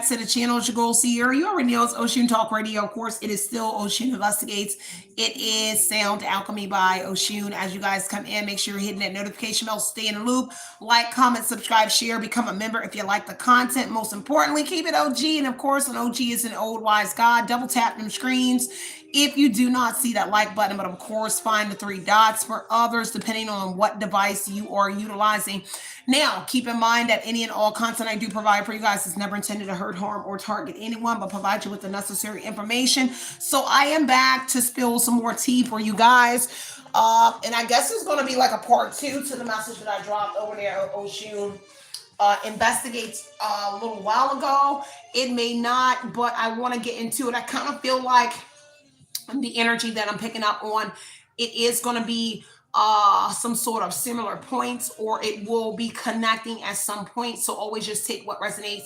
back to the channel. It's your goal seer. You already know it's Oshun Talk Radio. Of course, it is still Oshun Investigates. It is Sound Alchemy by Oshun. As you guys come in, make sure you're hitting that notification bell. Stay in the loop. Like, comment, subscribe, share. Become a member if you like the content. Most importantly, keep it OG. And of course, an OG is an old wise God. Double tap them screens if you do not see that like button. But of course, find the three dots for others, depending on what device you are utilizing. Now, keep in mind that any and all content I do provide for you guys is never intended to hurt, harm, or target anyone, but provide you with the necessary information. So I am back to spill some more tea for you guys. And I guess it's going to be like a part 2 to the message that I dropped over there. Oshun investigates a little while ago. It may not, but I want to get into it. I kind of feel like the energy that I'm picking up on, it is going to be some sort of similar points, or it will be connecting at some point. So always just take what resonates.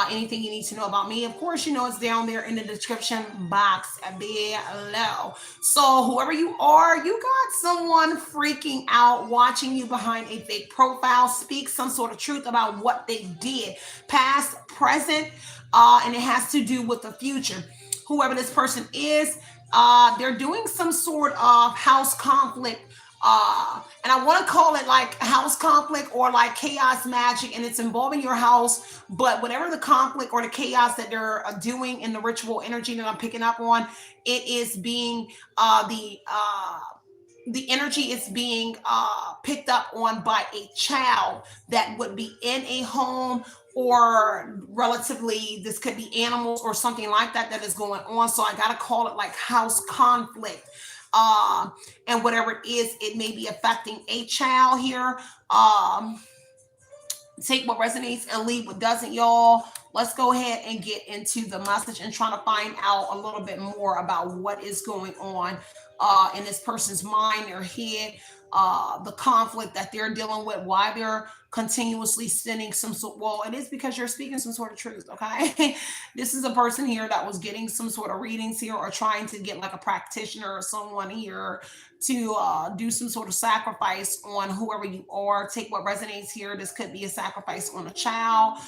Anything you need to know about me, of course, you know it's down there in the description box below. So whoever you are, you got someone freaking out watching you behind a fake profile. Speak some sort of truth about what they did, past, present, and it has to do with the future. Whoever this person is, they're doing some sort of house conflict. And I want to call it like house conflict or like chaos magic, and it's involving your house. But whatever the conflict or the chaos that they're doing in the ritual energy that I'm picking up on, it is being the energy is being picked up on by a child that would be in a home, or relatively, this could be animals or something like that that is going on. So I got to call it like house conflict. And whatever it is, it may be affecting a child here. Take what resonates and leave what doesn't, y'all. Let's go ahead and get into the message and try to find out a little bit more about what is going on in this person's mind or head, the conflict that they're dealing with, why they're continuously sending some sort. Well, it is because you're speaking some sort of truth. Okay. This is a person here that was getting some sort of readings here, or trying to get like a practitioner or someone here to do some sort of sacrifice on whoever you are. Take what resonates here. This could be a sacrifice on a child,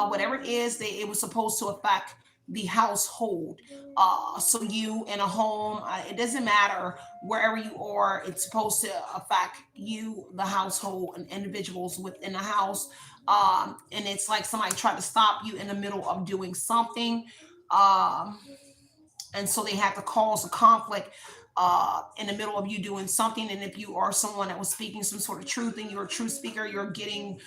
whatever it is. It was supposed to affect the household. So you in a home, it doesn't matter wherever you are, it's supposed to affect you, the household, and individuals within the house. And it's like somebody tried to stop you in the middle of doing something. And so they had to cause a conflict in the middle of you doing something. And if you are someone that was speaking some sort of truth and you're a true speaker, you're giving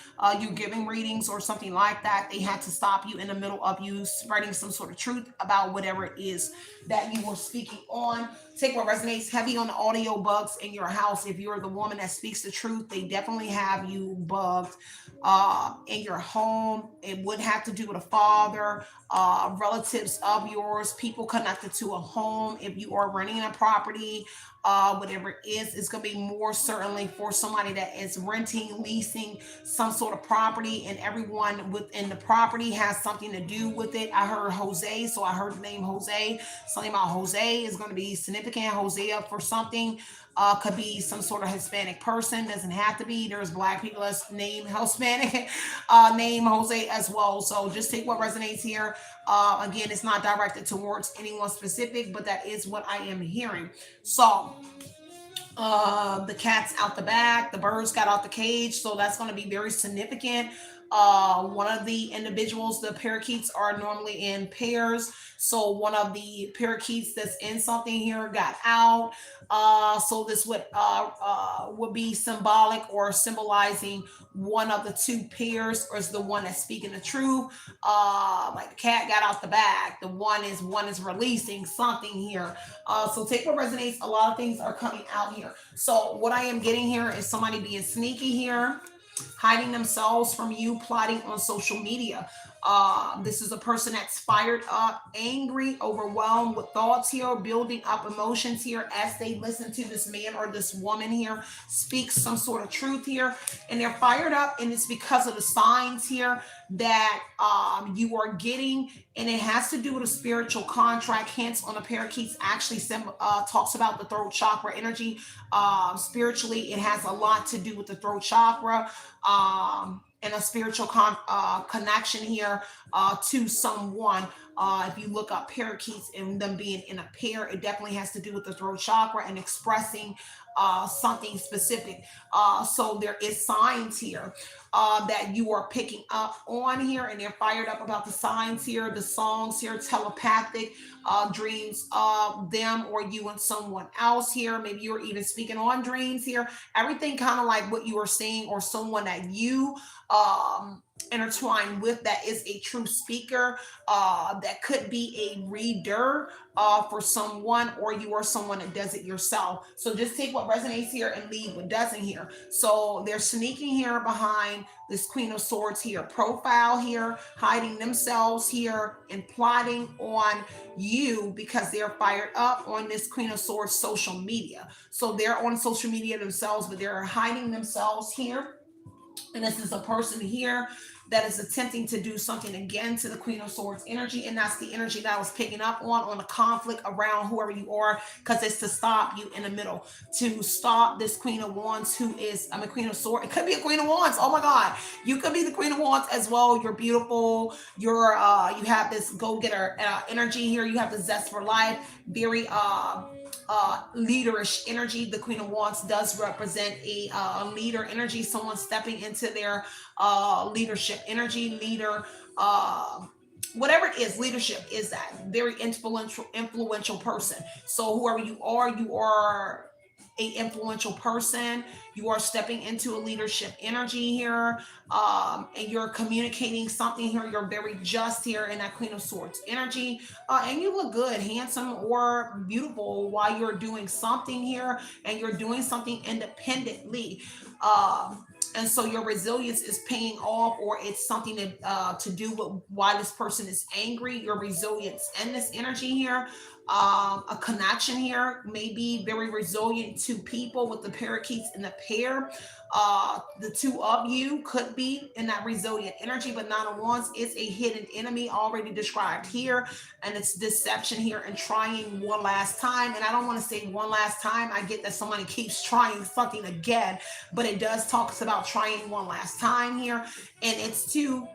readings or something like that, they had to stop you in the middle of you spreading some sort of truth about whatever it is that you were speaking on. Take what resonates. Heavy on the audio bugs in your house. If you're the woman that speaks the truth, they definitely have you bugged in your home. It would have to do with a father, relatives of yours, people connected to a home. If you are renting a property, whatever it is, it's going to be more certainly for somebody that is renting, leasing some sort of property, and everyone within the property has something to do with it. I heard Jose, so I heard the name Jose. Something about Jose is going to be significant. Hosea for something. Could be some sort of Hispanic person. Doesn't have to be. There's Black people that's named Hispanic, name Jose as well. So just take what resonates here. Again, it's not directed towards anyone specific, but that is what I am hearing. So the cat's out the bag, the birds got out the cage. So that's going to be very significant. One of the individuals, the parakeets are normally in pairs. So one of the parakeets that's in something here got out. So this would be symbolic or symbolizing one of the two pairs, or is the one that's speaking the truth. Like the cat got out the bag. The one is releasing something here. So take what resonates. A lot of things are coming out here. So what I am getting here is somebody being sneaky here, hiding themselves from you, plotting on social media. This is a person that's fired up, angry, overwhelmed with thoughts here, building up emotions here as they listen to this man or this woman here speak some sort of truth here. And they're fired up, and it's because of the signs here that you are getting, and it has to do with a spiritual contract. Hence, on the parakeets, actually talks about the throat chakra energy. Spiritually, it has a lot to do with the throat chakra. and a spiritual connection here to someone. If you look up parakeets and them being in a pair, it definitely has to do with the throat chakra and expressing something specific. So there is signs here that you are picking up on here, and they're fired up about the signs here, the songs here, telepathic dreams of them or you and someone else here. Maybe you're even speaking on dreams here. Everything kind of like what you are seeing, or someone that you intertwine with that is a true speaker, that could be a reader for someone, or you are someone that does it yourself. So just take what resonates here and leave what doesn't here. So they're sneaking here behind this Queen of Swords here profile here, hiding themselves here and plotting on you because they're fired up on this Queen of Swords social media. So they're on social media themselves, but they're hiding themselves here. And this is a person here that is attempting to do something again to the Queen of Swords energy. And that's the energy that I was picking up on a conflict around whoever you are, because it's to stop you in the middle, to stop this Queen of Wands who is, I'm a Queen of Swords. It could be a Queen of Wands. Oh my God. You could be the Queen of Wands as well. You're beautiful. You're, you have this go-getter energy here. You have the zest for life. Very, leaderish energy. The Queen of Wands does represent a leader energy, someone stepping into their leadership energy, leader, whatever it is. Leadership is that very influential person. So whoever you are a influential person. You are stepping into a leadership energy here, and you're communicating something here. You're very just here in that Queen of Swords energy, and you look good, handsome or beautiful while you're doing something here, and you're doing something independently. And so your resilience is paying off, or it's something to do with why this person is angry. Your resilience and this energy here, a connection here may be very resilient to people with the parakeets in the pair. The two of you could be in that resilient energy, but Nine of Wands is a hidden enemy already described here, and it's deception here and trying one last time. And I don't want to say one last time. I get that somebody keeps trying something again, but it does talk about trying one last time here, and it's to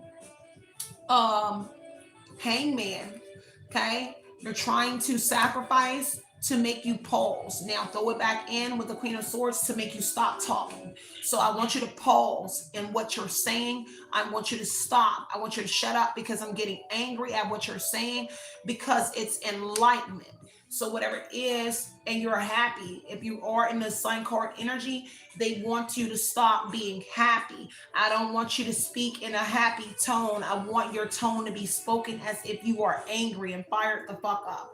Hangman. Okay, you're trying to sacrifice to make you pause. Now throw it back in with the Queen of Swords to make you stop talking. So I want you to pause in what you're saying. I want you to stop. I want you to shut up because I'm getting angry at what you're saying, because it's enlightenment. So whatever it is, and you're happy, if you are in the Sun card energy, they want you to stop being happy. I don't want you to speak in a happy tone. I want your tone to be spoken as if you are angry and fired the fuck up.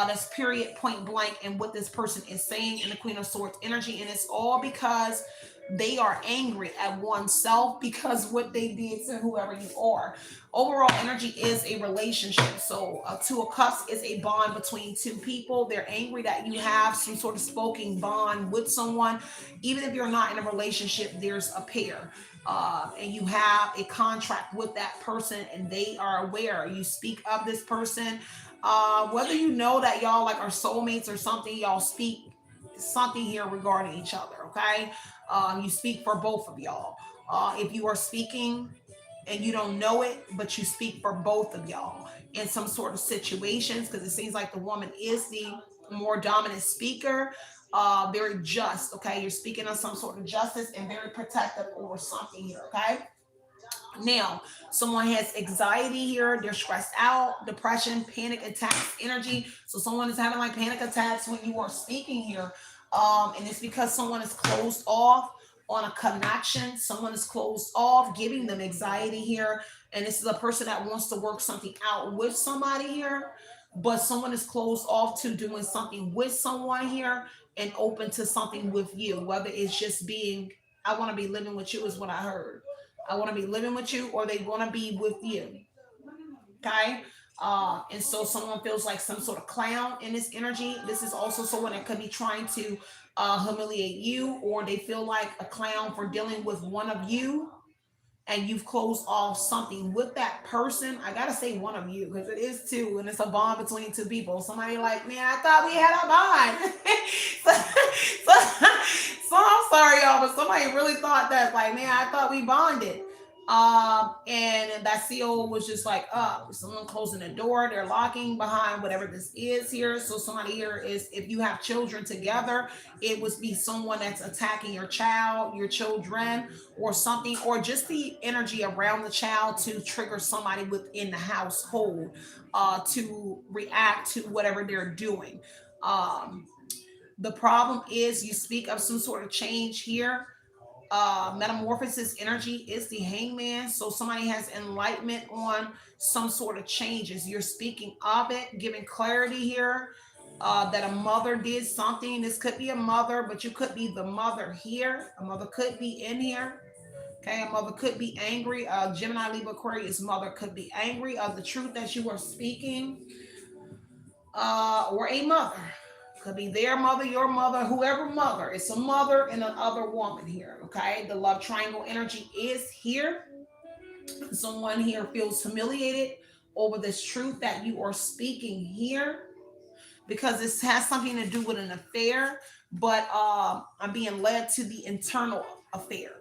That's period, point blank, and what this person is saying in the Queen of Swords energy. And it's all because they are angry at oneself because what they did to whoever you are. Overall energy is a relationship. So Two of Cups is a bond between two people. They're angry that you have some sort of spoken bond with someone. Even if you're not in a relationship, there's a pair. And you have a contract with that person, and they are aware. You speak of this person. Whether you know that y'all like are soulmates or something, y'all speak something here regarding each other, okay? You speak for both of y'all. If you are speaking and you don't know it, but you speak for both of y'all in some sort of situations, because it seems like the woman is the more dominant speaker, very just, okay? You're speaking on some sort of justice and very protective over something here, okay? Now, someone has anxiety here. They're stressed out, depression, panic attacks, energy. So someone is having like panic attacks when you are speaking here. And it's because someone is closed off on a connection. Someone is closed off, giving them anxiety here. And this is a person that wants to work something out with somebody here, but someone is closed off to doing something with someone here and open to something with you. Whether it's just being, I want to be living with you is what I heard. I want to be living with you, or they want to be with you. Okay. And so someone feels like some sort of clown in this energy. This is also someone that could be trying to humiliate you, or they feel like a clown for dealing with one of you, and you've closed off something with that person. I gotta say one of you, because it is two, and it's a bond between two people. Somebody like, man, I thought we had a bond. so I'm sorry, y'all, but somebody really thought that, like, man, I thought we bonded. And that seal was just like someone closing the door, they're locking behind whatever this is here. So somebody here is, if you have children together, it would be someone that's attacking your child, your children, or something, or just the energy around the child to trigger somebody within the household to react to whatever they're doing. um the problem is you speak of some sort of change here. Metamorphosis energy is the hangman, so somebody has enlightenment on some sort of changes. You're speaking of it, giving clarity here. That a mother did something. This could be a mother, but you could be the mother here. A mother could be in here. Okay, a mother could be angry. Gemini, Libra, Aquarius mother could be angry of the truth that you are speaking, or a mother. Could be their mother, your mother, whoever mother. It's a mother and another woman here. Okay, the love triangle energy is here. Someone here feels humiliated over this truth that you are speaking here, because this has something to do with an affair, but I'm being led to the internal affair.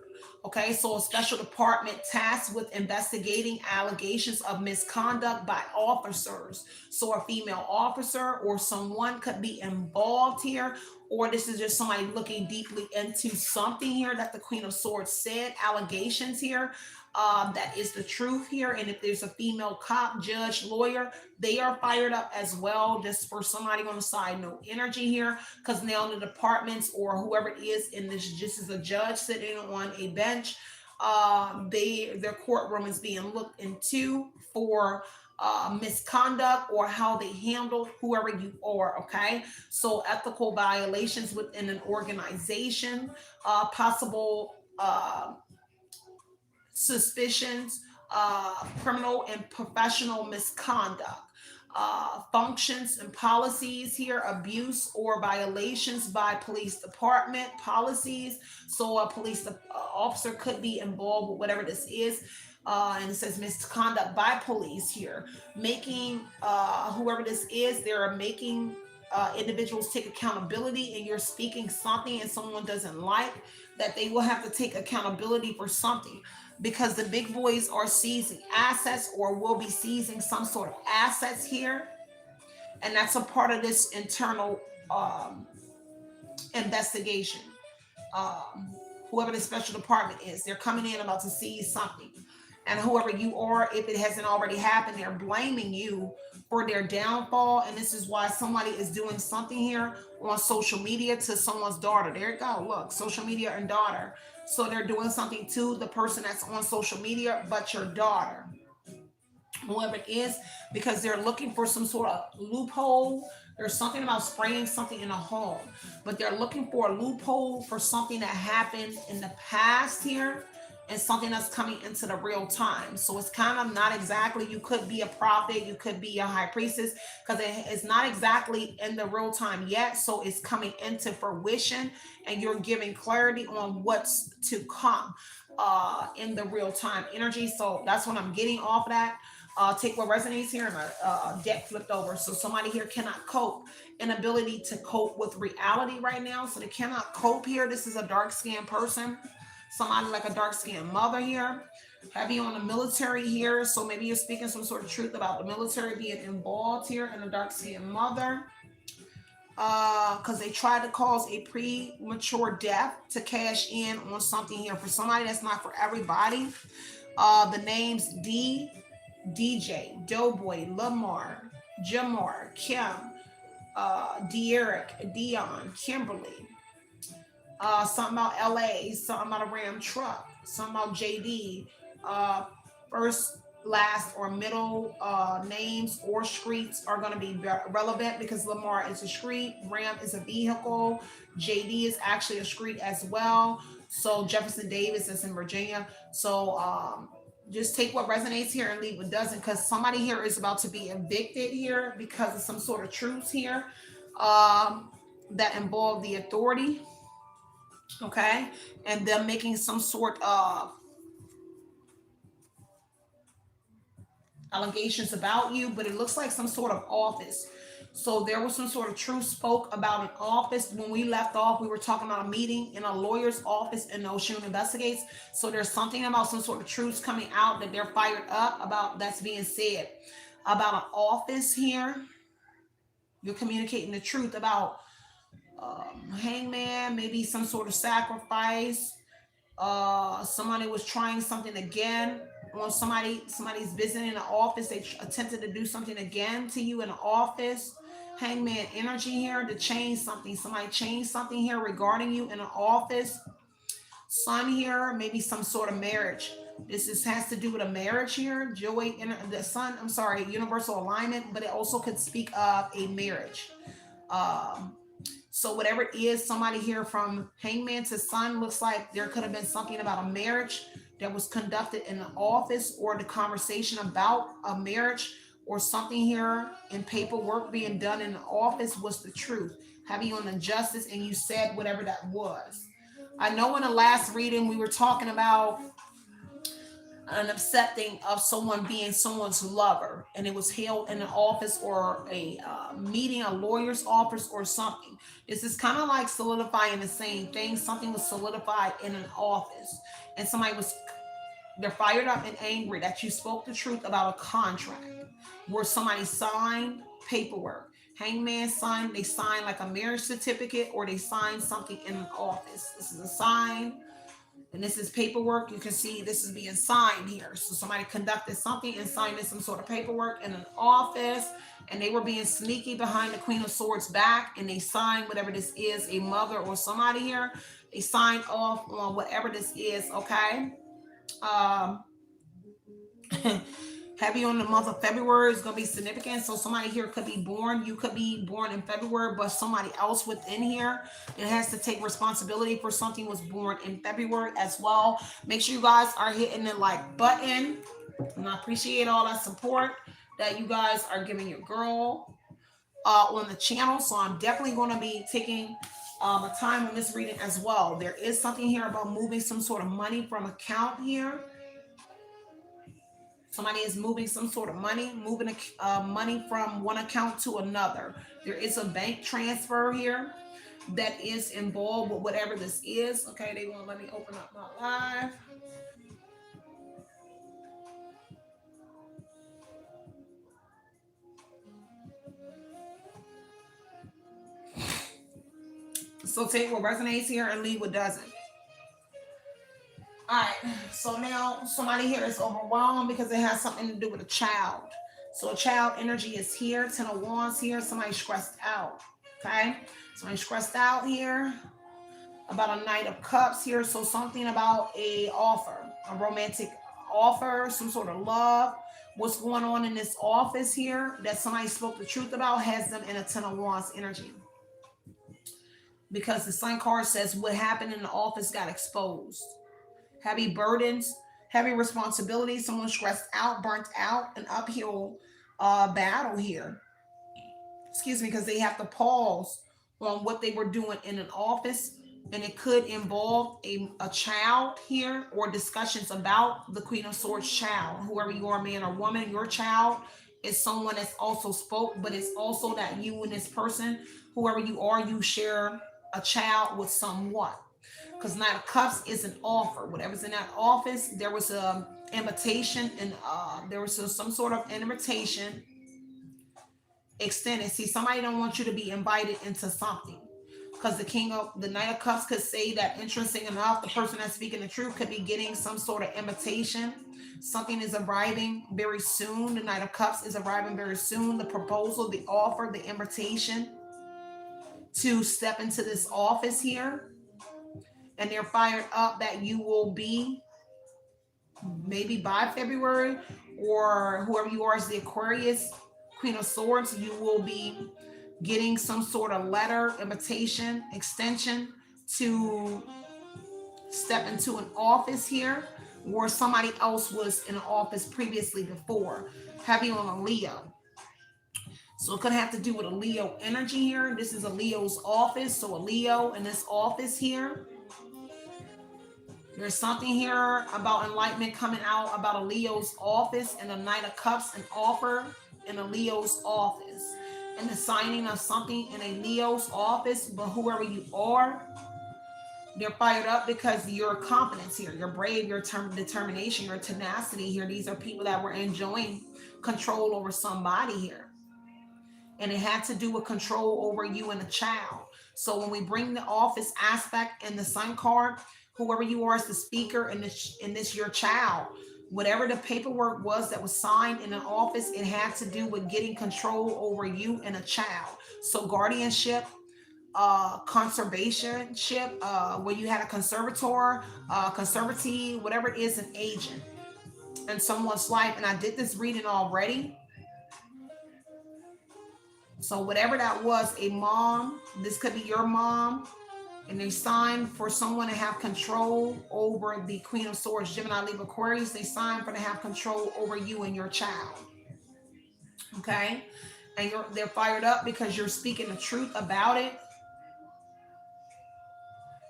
Okay, so a special department tasked with investigating allegations of misconduct by officers. So a female officer or someone could be involved here, or this is just somebody looking deeply into something here that the Queen of Swords said, allegations here. That is the truth here. And if there's a female cop, judge, lawyer, they are fired up as well. Just for somebody on the side, no energy here, because now the departments or whoever it is in this, just as a judge sitting on a bench, their courtroom is being looked into for misconduct or how they handled whoever you are. Okay, so ethical violations within an organization, possible suspicions, criminal and professional misconduct, functions and policies here, abuse or violations by police department policies. So a police officer could be involved with whatever this is. And it says misconduct by police here, making whoever this is, they're making individuals take accountability, and you're speaking something and someone doesn't like that, they will have to take accountability for something, because the big boys are seizing assets or will be seizing some sort of assets here. And that's a part of this internal investigation. Um, Whoever the special department is, they're coming in about to seize something. And whoever you are, if it hasn't already happened, they're blaming you for their downfall. And this is why somebody is doing something here on social media to someone's daughter. There you go. Look, social media and daughter. So they're doing something to the person that's on social media, but your daughter, whoever it is, because they're looking for some sort of loophole. There's something about spraying something in a home, but they're looking for a loophole for something that happened in the past here, and something that's coming into the real time. So it's kind of not exactly, you could be a prophet, you could be a high priestess, because it's not exactly in the real time yet. So it's coming into fruition, and you're giving clarity on what's to come in the real time energy. So that's what I'm getting off of that. Take what resonates here, and my deck flipped over. So somebody here cannot cope, inability to cope with reality right now. So they cannot cope here. This is a dark skinned person, somebody like a dark skinned mother here. Heavy on the military here. So maybe you're speaking some sort of truth about the military being involved here, and a dark skinned mother. Because they tried to cause a premature death to cash in on something here. For somebody, that's not for everybody. The names DJ, Doughboy, Lamar, Jamar, Kim, De'Eric, Dion, Kimberly, something about LA, something about a Ram truck, something about JD, first, last, or middle names or streets are going to be relevant, because Lamar is a street, Ram is a vehicle, JD is actually a street as well. So Jefferson Davis is in Virginia. So just take what resonates here and leave what doesn't, because somebody here is about to be evicted here because of some sort of truths here that involve the authority. Okay, and them making some sort of allegations about you, but it looks like some sort of office So there was some sort of truth spoke about an office. When we left off, we were talking about a meeting in a lawyer's office in Oshun Investigates. So there's something about some sort of truths coming out that they're fired up about, that's being said about an office here. You're communicating the truth about hangman, maybe some sort of sacrifice. Somebody was trying something again on somebody's visiting the office. They attempted to do something again to you in the office. Hangman energy here to change something. Somebody changed something here regarding you in the office. Sun here, maybe some sort of marriage. Has to do with a marriage here. Joy in the sun, I'm sorry, universal alignment, but it also could speak of a marriage. um so whatever it is, somebody here from hangman to sun looks like there could have been something about a marriage that was conducted in the office, or the conversation about a marriage, or something here in paperwork being done in the office was the truth. Have you on the justice, and you said whatever that was. I know in the last reading we were talking about an accepting of someone being someone's lover, and it was held in an office or a meeting, a lawyer's office or something. This is kind of like solidifying the same thing. Something was solidified in an office, and they're fired up and angry that you spoke the truth about a contract where somebody signed paperwork. Hangman signed, they signed like a marriage certificate, or they signed something in an office. This is a sign, and this is paperwork. You can see this is being signed here. So somebody conducted something and signed in some sort of paperwork in an office, and they were being sneaky behind the Queen of Swords back, and they signed whatever this is, a mother or somebody here. They signed off on whatever this is, okay? Um, Heavy on the month of February is going to be significant. So somebody here could be born. You could be born in February, but somebody else within here that has to take responsibility for something was born in February as well. Make sure you guys are hitting the like button. And I appreciate all that support that you guys are giving your girl on the channel. So I'm definitely going to be taking a time on this reading as well. There is something here about moving some sort of money from account here. Somebody is moving some sort of money, moving money from one account to another. There is a bank transfer here that is involved with whatever this is. Okay, they won't let me open up my live. So take what resonates here and leave what doesn't. All right, so now somebody here is overwhelmed because it has something to do with a child. So a child energy is here. 10 of Wands here. Somebody stressed out. Okay, somebody stressed out here about a Knight of Cups here. So something about a offer, a romantic offer, some sort of love. What's going on in this office here that somebody spoke the truth about has them in a 10 of Wands energy. Because the Sun card says what happened in the office got exposed. Heavy burdens, heavy responsibilities, someone stressed out, burnt out, an uphill battle here. Excuse me, because they have to pause on what they were doing in an office, and it could involve a child here, or discussions about the Queen of Swords child. Whoever you are, man or woman, your child is someone that's also spoke, but it's also that you and this person, whoever you are, you share a child with someone. Because Knight of Cups is an offer. Whatever's in that office, there was a invitation, and there was some sort of invitation extended. See, somebody don't want you to be invited into something, because the Knight of Cups could say that, interesting enough, the person that's speaking the truth could be getting some sort of invitation. Something is arriving very soon. The Knight of Cups is arriving very soon. The proposal, the offer, the invitation to step into this office here. And they're fired up that you will be, maybe by February, or whoever you are is the Aquarius, Queen of Swords, you will be getting some sort of letter, invitation, extension to step into an office here, where somebody else was in an office previously before. Heavy on a Leo. So it could have to do with a Leo energy here. This is a Leo's office. So a Leo in this office here. There's something here about enlightenment coming out about a Leo's office, and a Knight of Cups, an offer in a Leo's office. and the signing of something in a Leo's office, but whoever you are, they're fired up because your confidence here, your brave, your determination, your tenacity here. These are people that were enjoying control over somebody here. And it had to do with control over you and a child. So when we bring the office aspect and the sun card, whoever you are as the speaker in this your child, whatever the paperwork was that was signed in an office, it had to do with getting control over you and a child. So guardianship, conservationship, where you had a conservator, conservatee, whatever it is, an agent in someone's life. And I did this reading already. So whatever that was, a mom, this could be your mom, and they signed for someone to have control over the Queen of Swords, Gemini, Libra, Aquarius. They signed for to have control over you and your child. Okay? And they're fired up because you're speaking the truth about it.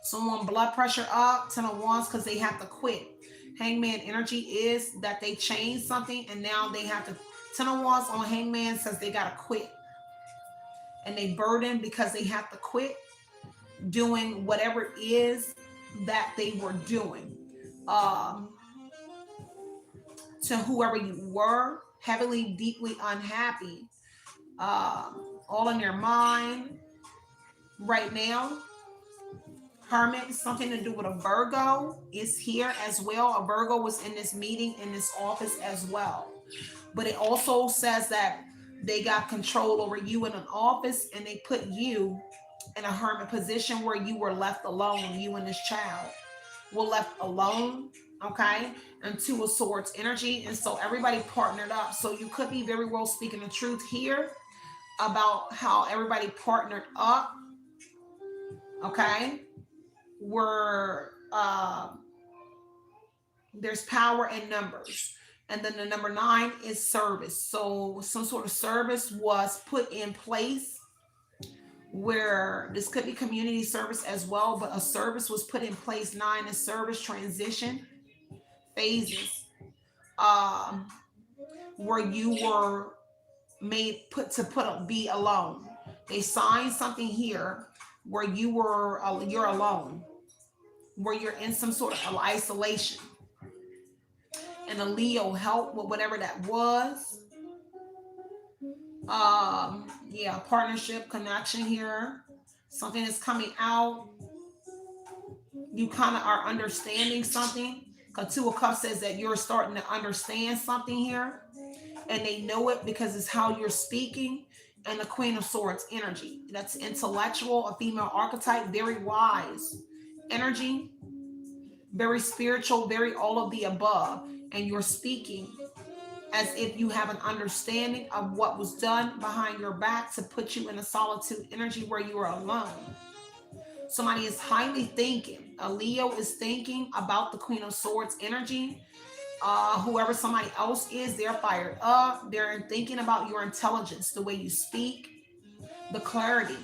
Someone blood pressure up, 10 of Wands, because they have to quit. Hangman energy is that they changed something and now they have to. 10 of Wands on Hangman says they got to quit. And they burden because they have to quit doing whatever it is that they were doing. To whoever you were, heavily, deeply unhappy, all in their mind right now. Hermit, something to do with a Virgo, is here as well. A Virgo was in this meeting, in this office as well. But it also says that they got control over you in an office and they put you in a hermit position where you were left alone. You and this child were left alone, okay? And 2 of Swords energy. And so everybody partnered up. So you could be very well speaking the truth here about how everybody partnered up, okay? There's power in numbers. And then the number 9 is service. So some sort of service was put in place where this could be community service as well, but a service was put in place. 9 is service, transition, phases, where you were be alone. They signed something here where you're alone, where you're in some sort of isolation. And a Leo helped with whatever that was. Partnership, connection here. Something is coming out. You kind of are understanding something. Because 2 of Cups says that you're starting to understand something here. And they know it because it's how you're speaking. And the Queen of Swords energy. That's intellectual, a female archetype, very wise energy, very spiritual, very all of the above. And you're speaking as if you have an understanding of what was done behind your back to put you in a solitude energy where you are alone. Somebody is highly thinking. A Leo is thinking about the Queen of Swords energy. Whoever somebody else is, they're fired up. They're thinking about your intelligence, the way you speak, the clarity,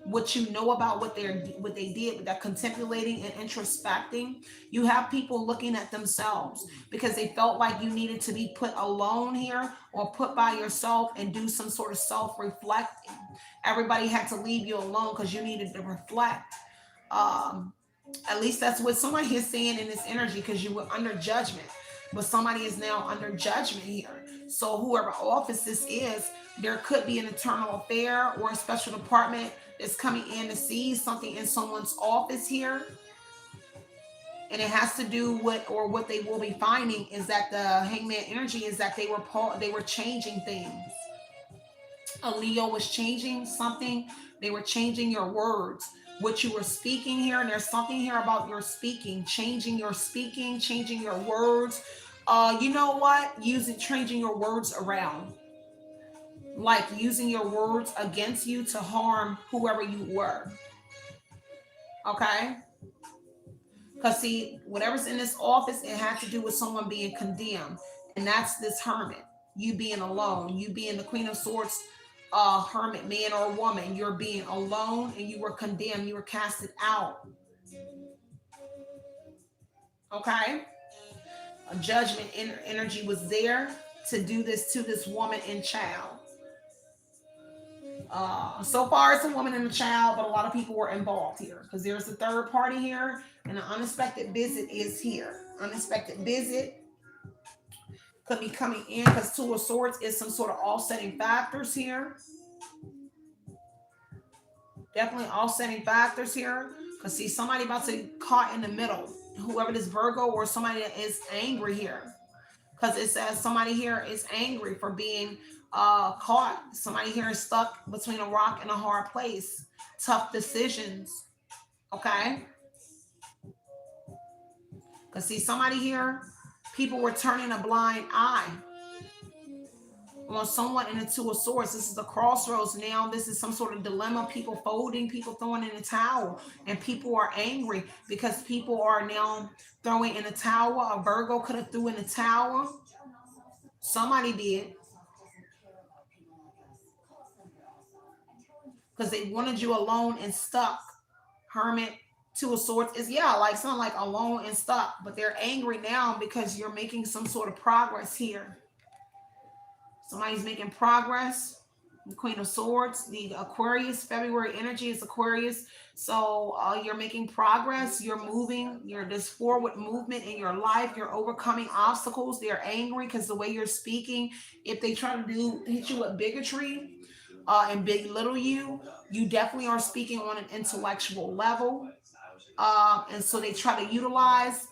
what you know about what they did, that contemplating and introspecting. You have people looking at themselves because they felt like you needed to be put alone here or put by yourself and do some sort of self-reflecting. Everybody had to leave you alone because you needed to reflect. At least that's what somebody is saying in this energy, because you were under judgment. But somebody is now under judgment here. So whoever office this is, there could be an internal affair or a special department that's coming in to see something in someone's office here. And it has to do with, or what they will be finding is that the Hangman energy is that they were changing things. A Leo was changing something. They were changing your words, what you were speaking here. And there's something here about your speaking, changing your speaking, changing your words. You know what? Changing your words around. Like using your words against you to harm whoever you were. Okay? Because see, whatever's in this office, it had to do with someone being condemned. And that's this hermit. You being alone. You being the Queen of Swords, hermit, man or woman. You're being alone and you were condemned. You were casted out. Okay? A judgment energy was there to do this to this woman and child. So far, it's a woman and a child, but a lot of people were involved here because there's a third party here, and an unexpected visit is here. Unexpected visit could be coming in because Two of Swords is some sort of offsetting factors here. Definitely offsetting factors here. Because see, somebody about to get caught in the middle. Whoever this Virgo or somebody that is angry here. Because it says somebody here is angry for being caught. Somebody here is stuck between a rock and a hard place. Tough decisions. Okay? Because see, somebody here, people were turning a blind eye on someone in the Two of Swords. This is the crossroads now. This is some sort of dilemma. People folding, people throwing in the towel, and people are angry because people are now throwing in the towel. A Virgo could have threw in the towel. Somebody did because they wanted you alone and stuck. Hermit, Two of Swords is like something like alone and stuck, but they're angry now because you're making some sort of progress here. Somebody's making progress. The Queen of Swords, the Aquarius, February energy is Aquarius. So you're making progress. You're moving. You're this forward movement in your life. You're overcoming obstacles. They're angry because the way you're speaking, if they try to hit you with bigotry and belittle you, you definitely are speaking on an intellectual level. And so they try to utilize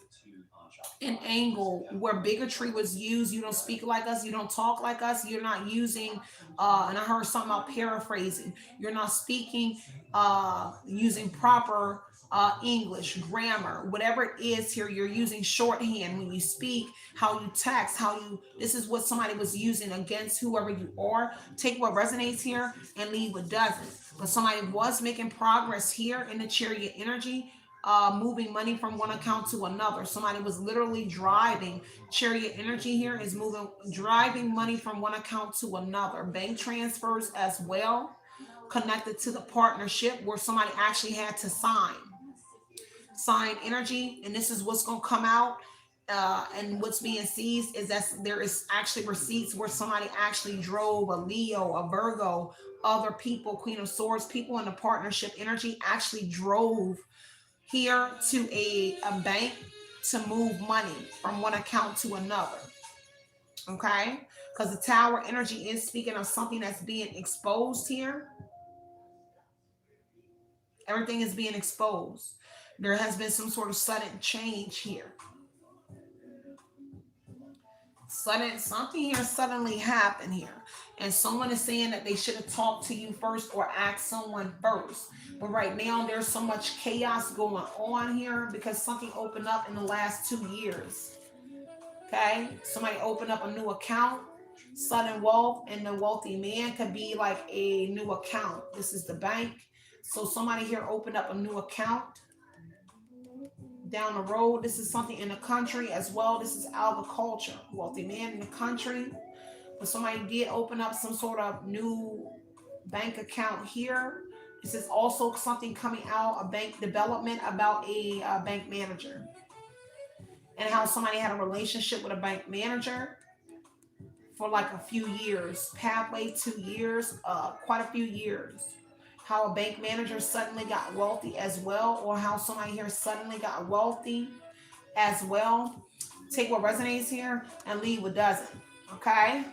an angle where bigotry was used. You don't speak like us, you don't talk like us, you're not using and I heard something about paraphrasing, you're not speaking using proper English grammar, whatever it is here. You're using shorthand when you speak, how you text, how you, this is what somebody was using against whoever you are. Take what resonates here and leave what doesn't. But somebody was making progress here in the Chariot energy, moving money from one account to another. Somebody was literally driving. Chariot energy here is moving, driving money from one account to another. Bank transfers as well, connected to the partnership where somebody actually had to sign energy. And this is what's going to come out. And what's being seized is that there is actually receipts where somebody actually drove, a Leo, a Virgo, other people, Queen of Swords, people in the partnership energy actually drove here to a bank to move money from one account to another. Okay? Because the Tower energy is speaking of something that's being exposed here. Everything is being exposed. There has been some sort of sudden change here. Something here suddenly happened here. And someone is saying that they should have talked to you first or asked someone first. But right now there's so much chaos going on here because something opened up in the last 2 years. Okay? Somebody opened up a new account, sudden wealth, and the wealthy man could be like a new account. This is the bank. So somebody here opened up a new account down the road. This is something in the country as well. This is agriculture. Wealthy man in the country. But somebody did open up some sort of new bank account here. This is also something coming out, a bank development about a bank manager. And how somebody had a relationship with a bank manager for like a few years. Pathway 2 years, quite a few years. How a bank manager suddenly got wealthy as well, or how somebody here suddenly got wealthy as well. Take what resonates here and leave what doesn't. Okay?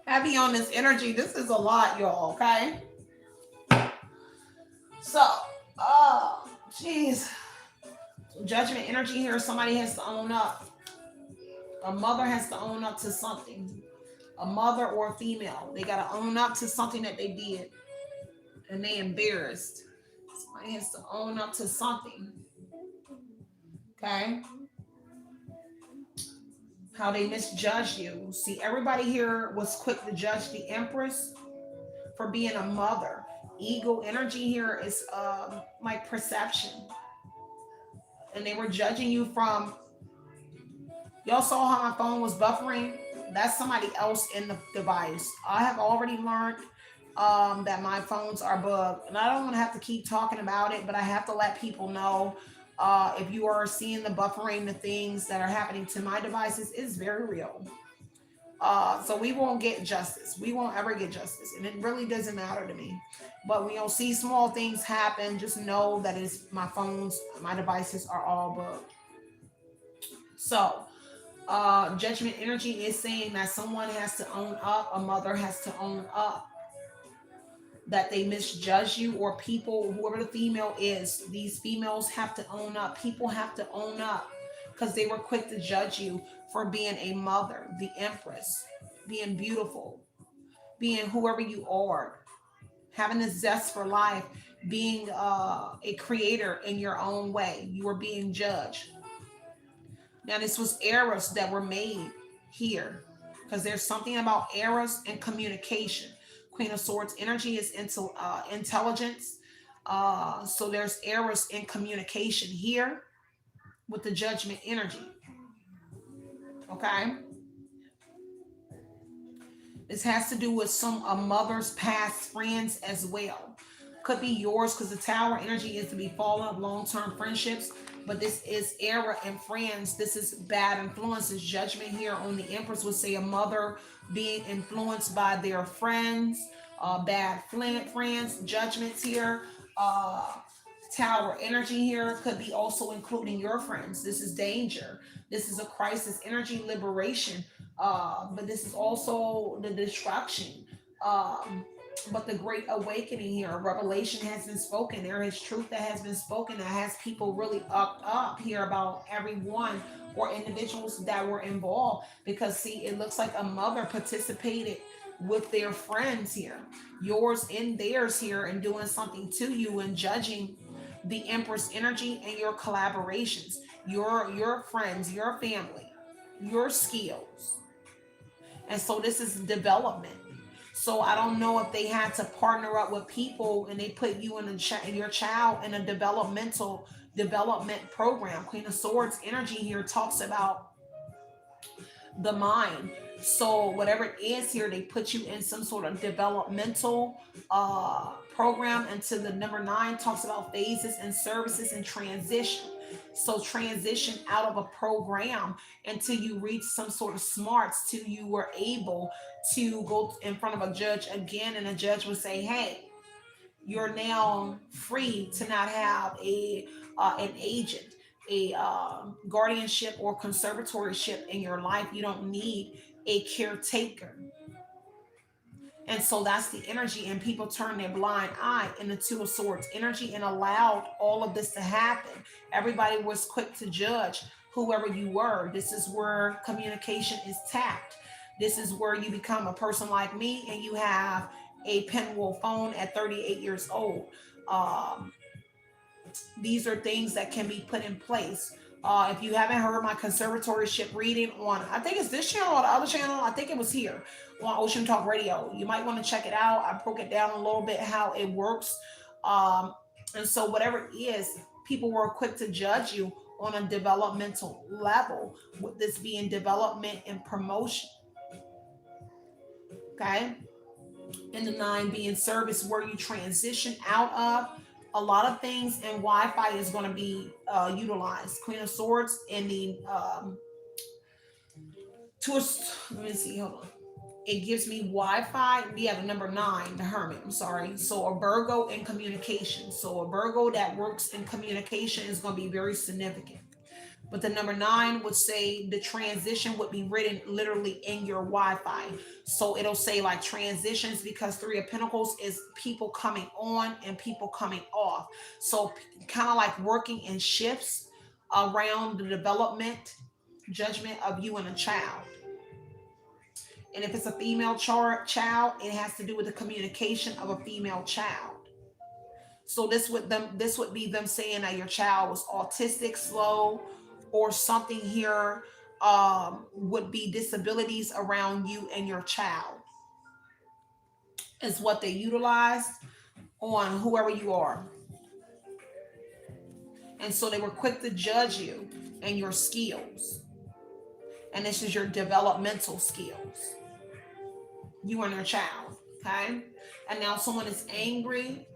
Heavy on this energy. This is a lot, y'all. Okay? So, oh, jeez. Judgment energy here. Somebody has to own up. A mother has to own up to something. A mother or a female. They got to own up to something that they did. And they embarrassed. Somebody has to own up to something. Okay? How they misjudged you. See, everybody here was quick to judge the Empress for being a mother. Ego energy here is like perception. And they were judging you from, y'all saw how my phone was buffering? That's somebody else in the device. I have already learned that my phones are bugged. And I don't want to have to keep talking about it, but I have to let people know if you are seeing the buffering, the things that are happening to my devices is very real. So we won't get justice. We won't ever get justice. And it really doesn't matter to me. But when you'll see small things happen, just know that it's my phones, my devices are all bugged. So judgment energy is saying that someone has to own up, a mother has to own up that they misjudge you, or people, whoever the female is, these females have to own up. People have to own up because they were quick to judge you for being a mother, the empress, being beautiful, being whoever you are, having a zest for life, being a creator in your own way. You were being judged. Now, this was errors that were made here because there's something about errors and communication. Queen of Swords energy is into intelligence. So there's errors in communication here with the judgment energy. Okay. This has to do with some a mother's past friends as well. Could be yours because the tower energy is to be fallen of long-term friendships, but this is error in friends. This is bad influences. Judgment here on the Empress would say a mother being influenced by their friends, bad friends. Judgments here. Tower energy here could be also including your friends. This is danger. This is a crisis energy, liberation. But this is also the destruction. But the great awakening here, revelation has been spoken. There is truth that has been spoken that has people really up here about everyone or individuals that were involved. Because see, it looks like a mother participated with their friends here, yours and theirs here, and doing something to you and judging the Empress energy and your collaborations, your friends, your family, your skills. And so this is development. So I don't know if they had to partner up with people and they put you in your child in a development program. Queen of Swords energy here talks about the mind. So whatever it is here, they put you in some sort of developmental program. Until the number 9 talks about phases and services and transition. So transition out of a program until you reach some sort of smarts, till you were able to go in front of a judge again, and a judge would say, hey, you're now free to not have an agent, a guardianship or conservatorship in your life. You don't need a caretaker. And so that's the energy, and people turn their blind eye in the Two of Swords energy and allowed all of this to happen. Everybody was quick to judge whoever you were. This is where communication is tapped. This is where you become a person like me and you have a pinwheel phone at 38 years old. Um, these are things that can be put in place. If you haven't heard my conservatorship reading on, I think it's this channel or the other channel, I think it was here on Oshun Talk Radio. You might want to check it out. I broke it down a little bit how it works. And so whatever it is, people were quick to judge you on a developmental level, with this being development and promotion. Okay. And the 9 being service, where you transition out of. A lot of things, and Wi-Fi is going to be utilized. Queen of Swords in the let me see, hold on. It gives me Wi-Fi. We have the number 9, the Hermit. I'm sorry. So a Virgo in communication. So a Virgo that works in communication is going to be very significant. But the number 9 would say the transition would be written literally in your Wi-Fi. So it'll say like transitions, because 3 of Pentacles is people coming on and people coming off. So kind of like working in shifts around the development, judgment of you and a child. And if it's a female child, it has to do with the communication of a female child. So this would be them saying that your child was autistic, slow, or something here would be disabilities around you and your child is what they utilized on whoever you are. And so they were quick to judge you and your skills. And this is your developmental skills. You and your child, okay? And now someone is angry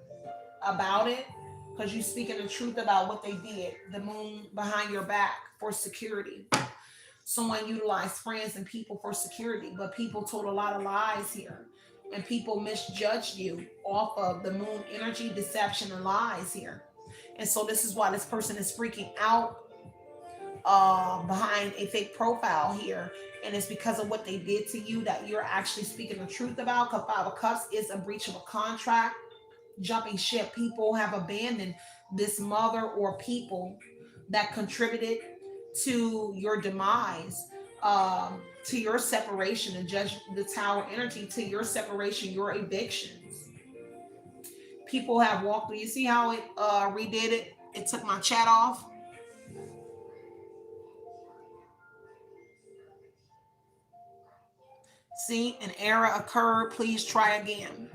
about it because you're speaking the truth about what they did. The moon behind your back for security. Someone utilized friends and people for security, but people told a lot of lies here. And people misjudged you off of the moon energy, deception, and lies here. And so this is why this person is freaking out behind a fake profile here. And it's because of what they did to you that you're actually speaking the truth about. Because Five of Cups is a breach of a contract, jumping ship. People have abandoned this mother or people that contributed to your demise, to your separation, and judge the tower energy, to your separation, your evictions. People have walked through. You see how it redid it? It took my chat off. See, an error occurred. Please try again.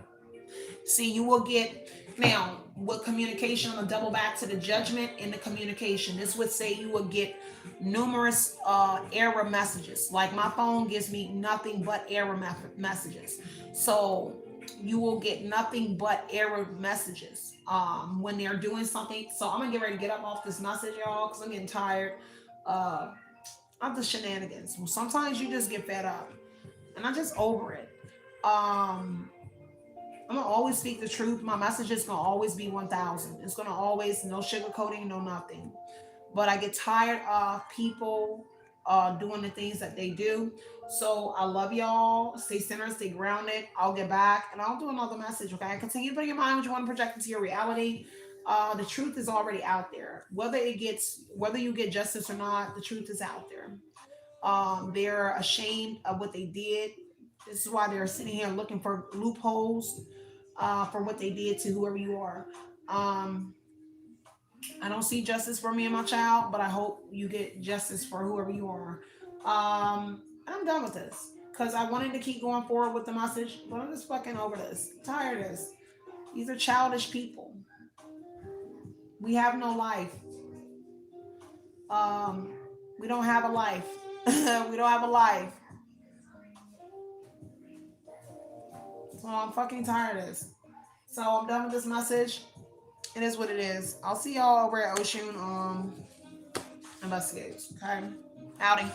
See, you will get now with communication. I'm gonna double back to the judgment in the communication. This would say you will get numerous error messages. Like my phone gives me nothing but error messages. So you will get nothing but error messages when they're doing something. So I'm gonna get ready to get up off this message, y'all, because I'm getting tired uh, of the shenanigans. Sometimes you just get fed up, and I'm just over it. I'm gonna always speak the truth. My message is gonna always be 1,000. It's gonna always no sugarcoating, no nothing. But I get tired of people doing the things that they do. So I love y'all. Stay centered, stay grounded. I'll get back and I'll do another message. Okay, continue to put in your mind what you want to project into your reality. The truth is already out there. Whether you get justice or not, the truth is out there. They're ashamed of what they did. This is why they're sitting here looking for loopholes for what they did to whoever you are. Um, I don't see justice for me and my child, but I hope you get justice for whoever you are. And I'm done with this because I wanted to keep going forward with the message, but I'm just fucking over this. I'm tired of this. These are childish people. We have no life. Um, we don't have a life. We don't have a life. So I'm fucking tired of this. So I'm done with this message. It is what it is. I'll see y'all over at Oshun Investigates. Okay. Howdy.